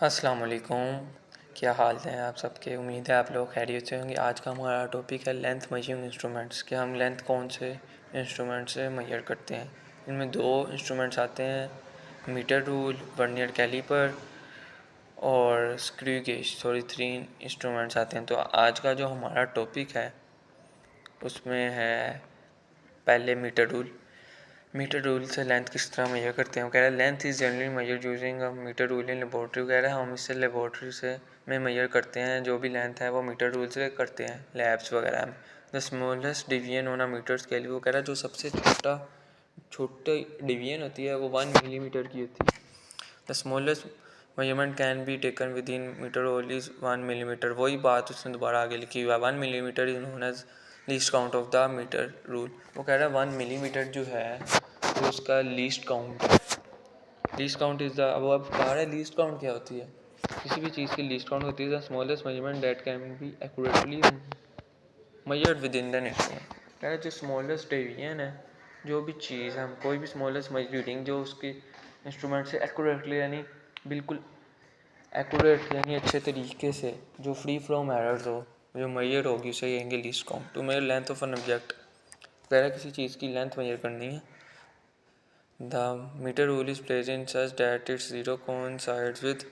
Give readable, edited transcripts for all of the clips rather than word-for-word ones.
अस्सलाम वालेकुम। क्या हाल हैं आप सबके। उम्मीद है आप लोग खैरियत से होंगे। आज का हमारा टॉपिक है लेंथ मेजरिंग इंस्ट्रूमेंट्स कि हम लेंथ कौन से इंस्ट्रूमेंट से मेजर करते हैं। इनमें दो इंस्ट्रूमेंट्स आते हैं, मीटर रूल, वर्नियर कैलिपर और स्क्रू गेज। सॉरी, 3 इंस्ट्रूमेंट्स आते हैं। तो आज का जो हमारा टॉपिक है उसमें है पहले मीटर रूल। मीटर रूल से लेंथ किस तरह मेजर करते हैं। वो कह रहा है length is generally measure using a metre rule in laboratory. कह रहा है हम इससे लेबॉर्ट्री से में मेजर करते हैं, जो भी लेंथ है वो मीटर रूल से करते हैं लैब्स वगैरह में। The smallest division on a metre scale, वो कह रहा है जो सबसे छोटा डिवीजन होती है वो 1 मिलीमीटर की होती है। The smallest measurement can be taken within metre rule is 1 millimetre. वही बात उसने दोबारा आगे लिखी हुई है, 1 millimetre is known as least count of the metre rule. वो कह रहा है 1 मिलीमीटर जो है तो उसका लीस्ट काउंट है। लीस्ट काउंट इज़ द, अब कह रहा है लीस्ट काउंट क्या होती है। किसी भी चीज़ की लीस्ट काउंट होती है the smallest measurement that can be accurately measured with in the instrument. कह रहा है जो स्मॉलेस्ट डिवीजन है, जो भी चीज़ हम कोई भी स्मॉलेस्ट रीडिंग जो उसकी इंस्ट्रूमेंट से एक्यूरेटली यानी बिल्कुल एक्यूरेट यानी अच्छे तरीके से जो फ्री फ्रॉम एरर्स हो, जो मेजर होगी उसे कहेंगे least count. To measure length of an object, कह रहा है किसी चीज़ की लेंथ मेजर करनी है। The meter rule is placed in such that its zero coincides with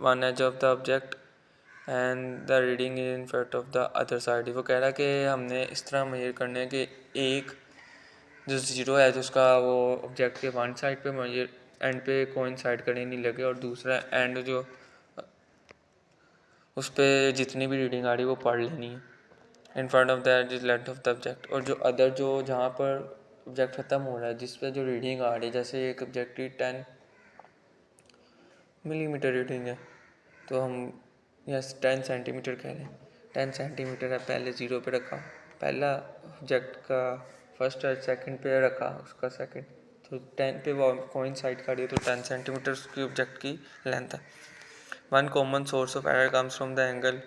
one edge of the object and the reading is in front of the other side। वो कह रहा है कि हमने इस तरह मेजर करना है कि एक जो ज़ीरो है तो उसका वो ऑब्जेक्ट के वन साइड पे मेजर एंड पे कोइंसाइड करने नहीं लगे, और दूसरा एंड जो उस पर जितनी भी रीडिंग आ रही है वो पढ़ लेनी है। इन front of that is length of the object, और जो अदर जो जहाँ पर ऑब्जेक्ट ख़त्म हो रहा है जिस पर जो रीडिंग आ रही है, जैसे एक ऑब्जेक्ट की 10 मिलीमीटर रीडिंग है तो हम यस 10 सेंटीमीटर कह लें। 10 सेंटीमीटर है, पहले ज़ीरो पे रखा, पहला ऑब्जेक्ट का फर्स्ट है, सेकंड पे रखा उसका सेकंड, तो 10 पे वो कोइंसाइड कर रही है तो 10 सेंटीमीटर उसकी ऑब्जेक्ट की लेंथ है। One common source of error comes from the angle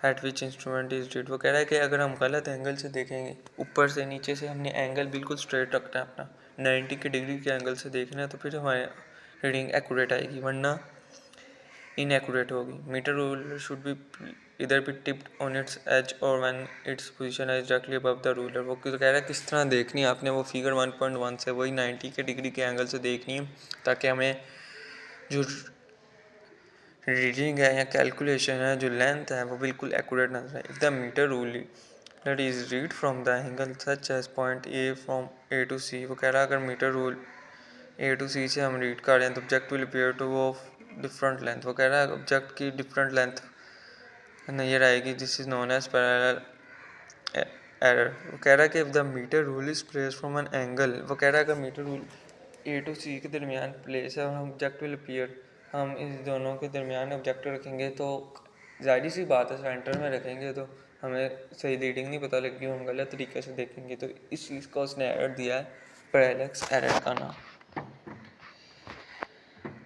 eight which instrument is read. वो कह रहा है कि अगर हम गलत एंगल से देखेंगे, ऊपर से नीचे से हमने एंगल बिल्कुल स्ट्रेट रखना है अपना, 90 के डिग्री के एंगल से देखना है तो फिर हमारे रीडिंग एक्यूरेट आएगी, वरना इनएक्यूरेट होगी। मीटर रूल शुड बी इधर भी टिप्ड ऑन इट्स एज और when its position is directly above the ruler. वो कह रहा है किस तरह देखनी है आपने, वो फिगर 1.1 से वही 90 के डिग्री के एंगल से देखनी है ताकि हमें जो रीडिंग है या कैलकुलेशन है, जो लेंथ है वो बिल्कुल एक्यूरेट नजर आए। If the metre rule that is read from the angle such as point A from A to C. वो कह रहा है अगर metre rule A to C से हम रीड कर रहे हैं तो ऑब्जेक्ट विल अपीयर टू वो डिफरेंट लेंथ। वो कह रहा है ऑब्जेक्ट की डिफरेंट लेंथ नजर आएगी, this is known as parallel error. वो कह रहा है कि if the metre rule is place from an angle, वो कह रहा है अगर metre rule A to C के दरमियान प्लेस है और हम ऑब्जेक्ट विल अपीयर, हम इस दोनों के दरमियान ऑब्जेक्ट रखेंगे तो जाहिर सी बात है सेंटर में रखेंगे तो हमें सही रीडिंग नहीं पता लगेगी, हम गलत तरीके से देखेंगे। तो इस चीज़ को उसने एरर दिया है पैरेलक्स एरर का नाम।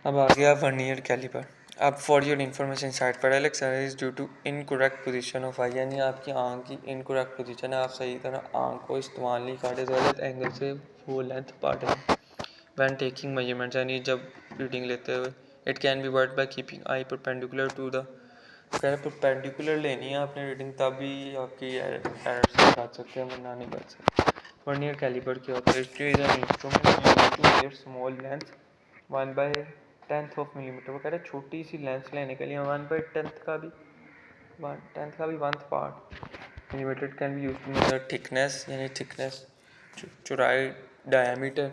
अब आ गया वर्नियर कैलिपर। अब for your information side parallax error is due to incorrect position of eye, यानी आपकी आंख की इनकरेक्ट पोजीशन है, आप सही तरह आंख को इस्तेमाल नहीं करते तो गलत एंगल से वो लेंथ पढ़ रहे हैं। When taking measurements, यानी जब रीडिंग लेते हुए, it can be word by keeping eye perpendicular to the, अगर परपेंडिकुलर लेनी है आपने रीडिंग तभी आपकी एरर से बच सकते हैं, वरना नहीं बच सकते। वर्नियर कैलिपर क्या होता है, it is an instrument used to measure small length 1/10 of millimetre. वो कह रहे हैं छोटी सी लेंथ लेने के लिए 1/10 का भी 1/10 part millimetre can be use to measure thickness, यानी थिकनेस चौड़ाई, डायमीटर,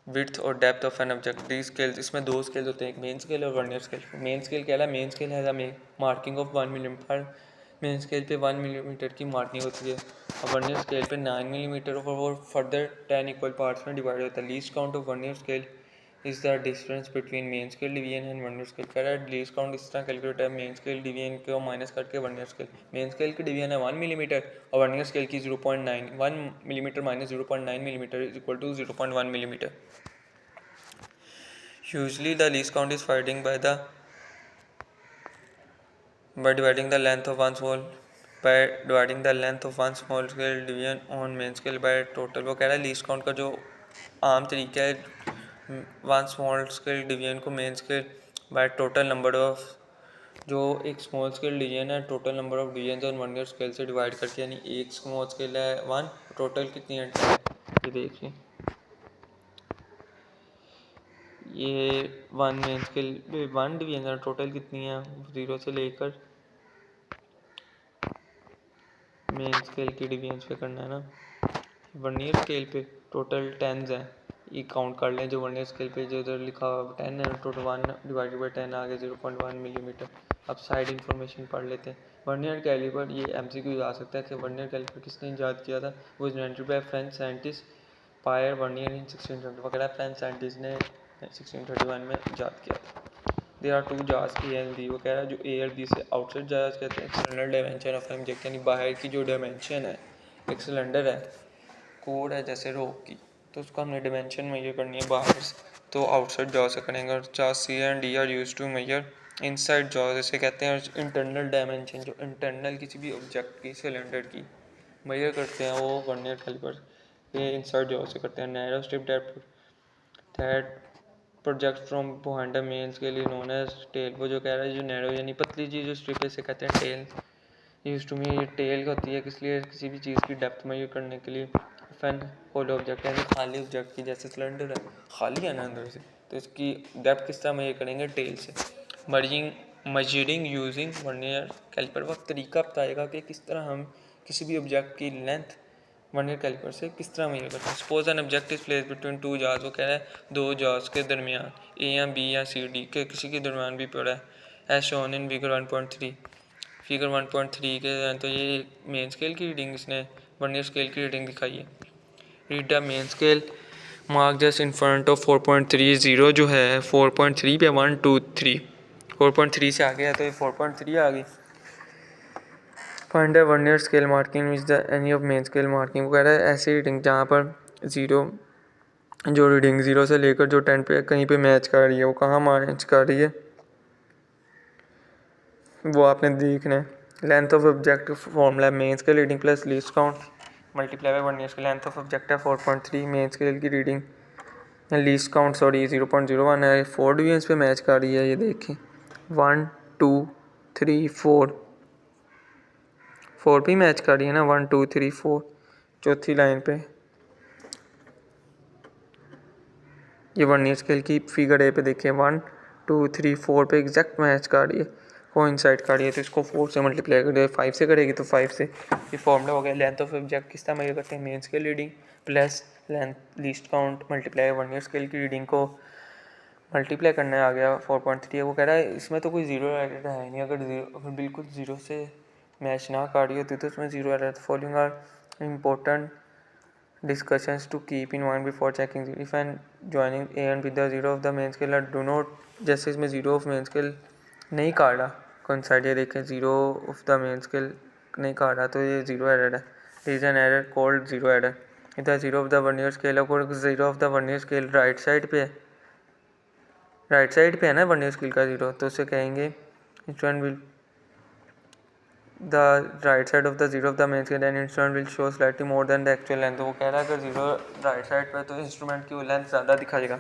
विड्थ और depth of an object. The scales, इसमें दो स्केल्स होते हैं, एक मेन स्केल और वर्नियर स्केल। मेन स्केल क्या है, मेन स्केल है हमें marking of 1 millimetre, main scale पे 1 मिलीमीटर की मार्किंग होती है, और वर्नियर स्केल पे 9 मिलीमीटर और फर्दर 10 इक्वल पार्ट्स में डिवाइड होता है। Least count of vernier scale is the difference between main scale division and vernier scale. कह रहा है लीस्ट काउंट इस तरह कैलकुलेट है, मेन स्केल डिवीजन को माइनस करके वर्नियर स्केल। मेन स्केल की डिवीजन है 1 मिलीमीटर और वर्नियर स्केल की 0.9, 1 millimetre minus 0.9 millimetre is equal to 0.1 millimetre. Usually the least count is finding by dividing the length of one small scale division on main scale by total। वो कह रहा है least count का जो आम तरीका है वन स्मॉल स्केल डिवीजन को main scale by total number of, जो एक स्मॉल स्केल डिवीजन है total number of division on 1 ईयर स्केल से डिवाइड करके, यानी एक स्मॉल स्केल है 1, टोटल कितनी है 10। ये देखिए ये 1 मेन स्केल 1 डिवीजन टोटल कितनी है 0 से लेकर मेन स्केल की डिवीजन पे करना है ना। 1 ईयर स्केल पे टोटल 10 है, ये काउंट कर लें जो 1 ईयर स्केल पे जो इधर लिखा हुआ 10 है, टोटल 1 डिवाइडेड बाई 10 आगे 0.1 मिलीमीटर। अब साइड इन्फॉर्मेशन पढ़ लेते हैं। 1 ईयर कैलिपर, ये MCQ आ सकता है कि 1 ईयर कैलिपर किसने ईजाद किया था, वो invented by French scientist Pierre 1 ईयर इन 1620 वगैरह, फ्रेंच साइंटिस्ट ने 1631 में ईजाद किया था। देयर आर 2 जार्स A एंड B, वो कह रहा है जो A और B से आउटसाइड जार्स कहते हैं एक्सटर्नल डायमेंशन ऑफ ऑब्जेक्ट, यानी बाहर की जो डायमेंशन है एक सिलेंडर है, कोड है जैसे रोक की, तो उसको हमने डायमेंशन मेजर करनी है बाहर से, तो आउटसाइड जॉ से करेंगे। और jars C and D are used to major inside jaw, जैसे कहते हैं इंटरनल डायमेंशन, जो इंटरनल किसी भी ऑब्जेक्ट की सिलेंडर की मेजर करते हैं वो 1 ईयर कैलिपर ये इनसाइड जॉ से करते हैं। Narrow strip that project from behind the main scale is known as tail, वो जो कह रहा है जो नैरो यानी पतली चीज़ जो स्ट्रिप से कहते हैं tail, use to me tail होती है किस लिए, किसी भी चीज़ की डेप्थ मेजर करने के लिए। फैन होलो ऑब्जेक्ट यानी खाली ऑब्जेक्ट की, जैसे सिलेंडर है खाली है ना अंदर से, तो इसकी डेप्थ किस तरह मेजर करेंगे टेल से। मजरिंग यूजिंग 1 ईयर कैलिपर, वक्त तरीका बताएगा कि किस तरह हम किसी भी ऑब्जेक्ट की लेंथ 1 ईयर कैलिपर से किस तरह मेजर करते हैं। Suppose an object is place between 2 jars, वो कह रहा है 2 जार्स के दरमियान A या B या C D के किसी के दरमियान भी पड़ा है, as shown in figure 1.3। Figure 1.3 के तो ये मेन स्केल की रीडिंग इसने 1 ईयर स्केल की रीडिंग दिखाई है। Read the main scale mark just in front of 4.30 जो है 4.3 पे 1 2 3, 4.3 से आ गया तो ये 4.3 आ गई। फाइंड द 1 ईयर scale marking which the any of main scale marking, वो कह रहा है ऐसी रीडिंग जहाँ पर ज़ीरो, जो रीडिंग 0 से लेकर जो 10 पे कहीं पे मैच कर रही है, वो कहाँ मैच कर रही है वो आपने देखना है। Length of object formula main scale reading plus least count multiply by 1 ईयर स्केल, लेंथ ऑफ ऑब्जेक्ट है 4.3, मेन स्केल की रीडिंग लीस्ट काउंट 0.01 है, 4 डिवीजन्स पे मैच कर रही है। ये देखें 1 2 3 4 पे मैच कर रही है ना, 1 2 3 4 चौथी लाइन पे। ये 1 ईयर स्केल की फिगर ए पे देखिए 1 2 3 4 पे एग्जैक्ट मैच कर रही है, कोइंसाइड कर रही है, तो इसको 4 से मल्टीप्लाई कर 5 से करेगी तो 5 से। ये फॉर्मूला हो गया। लेंथ ऑफ ऑब्जेक्ट किस तरह मेजर करते हैं, main scale reading plus length least count multiply 1 ईयर स्केल की रीडिंग को मल्टीप्लाई करना है, आ गया 4.3। वो कह रहा है इसमें तो कोई जीरो एरर है नहीं, अगर बिल्कुल ज़ीरो से मैच ना कर रही होती तो इसमें zero error. Following are important discussions to keep in mind before checking if and joining A and B the zero of the main scale are do not, जैसे इसमें जीरो ऑफ मेन स्केल नहीं काटा कौन side, ये देखें zero of the main scale नहीं काटा तो ये जीरो एरर है, is an error called zero error. इधर जीरो ऑफ द 1 ईयर स्केल और जीरो ऑफ द 1 ईयर स्केल राइट साइड पे है, राइट साइड पे है ना 1 ईयर स्केल का जीरो, तो उसे कहेंगे instrument will the right side of the zero of the main scale and instrument will show slightly more than the actual length। तो वो कह रहा है अगर जीरो राइट साइड पे तो इंस्ट्रूमेंट की वो लेंथ ज़्यादा दिखाएगा,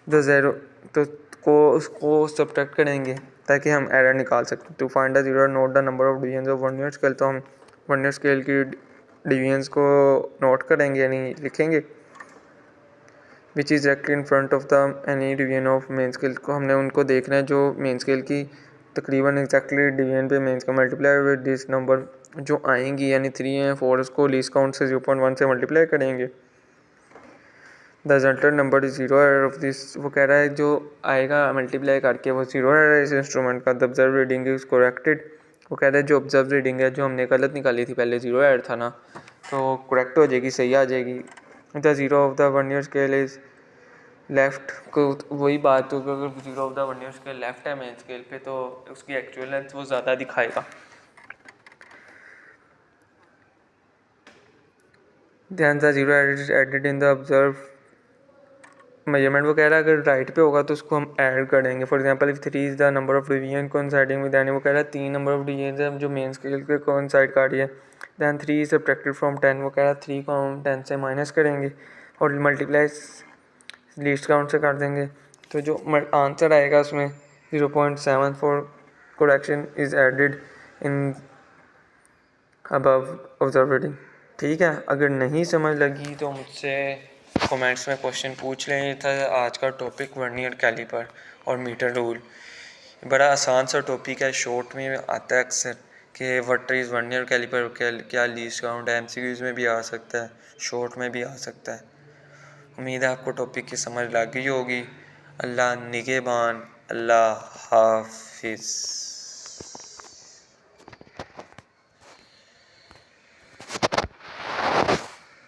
द ज़ीरो तो उसको सब्ट्रैक्ट करेंगे ताकि हम एरर निकाल सकते। To find the zero note the number of division of 1 ईयर स्केल, तो हम 1 ईयर स्केल की डिवीजन्स को नोट करेंगे यानी लिखेंगे, which is exactly in front of the any division of main scale, को हमने उनको देखना है जो मेन स्केल की तकरीबन एग्जैक्टली डिवीजन पे मेंस का मल्टीप्लाई विद दिस नंबर जो आएंगी, यानी 3 है 4, उसको लीस्ट काउंट से 0.1 से मल्टीप्लाई करेंगे। The resulted number is zero error of this, वो कह रहा है जो आएगा मल्टीप्लाई करके वो जीरो एरर है इस इंस्ट्रूमेंट का। The observe reading is corrected, वो कह रहा है जो ऑब्जर्व रीडिंग है जो हमने गलत निकाली थी पहले जीरो एरर था ना, तो करेक्ट हो जाएगी, सही आ जाएगी। द जीरो ऑफ द 1 ईयर स्केल इज लेफ्ट को, वही बात हो, अगर जीरो ऑफ द 1 ईयर स्केल लेफ्ट है मेन स्केल पे तो उसकी एक्चुअल लेंथ वो ज़्यादा दिखाएगा। ध्यान the zero added in the observe measurement, वो कह रहा है अगर राइट पे होगा तो उसको हम ऐड कर देंगे। For example if 3 is the number of division coinciding with any, वो कह रहा है 3 नंबर ऑफ डिवीजन है जो मेन स्केल के कोइंसाइड कर रही है। दैन 3 इज सब्ट्रैक्टेड फ्रॉम 10, वो कह रहा है 3 को हम 10 से माइनस करेंगे और मल्टीप्लाई लीस्ट काउंट से कर देंगे, तो जो आंसर आएगा उसमें 0.74 correction is added in above observed. ठीक है, अगर नहीं समझ लगी तो मुझसे कमेंट्स में क्वेश्चन पूछ लें। ये था आज का टॉपिक वर्नियर कैलिपर और मीटर रूल। बड़ा आसान सा टॉपिक है, शॉर्ट में आता है अक्सर कि व्हाट इज़ वर्नियर कैलिपर, क्या लीस्ट काउंट है। एमसीक्यूज़ में भी आ सकता है, शॉर्ट में भी आ सकता है। उम्मीद है आपको टॉपिक की समझ लग गई होगी। अल्लाह निगहबान, अल्लाह हाफिज़।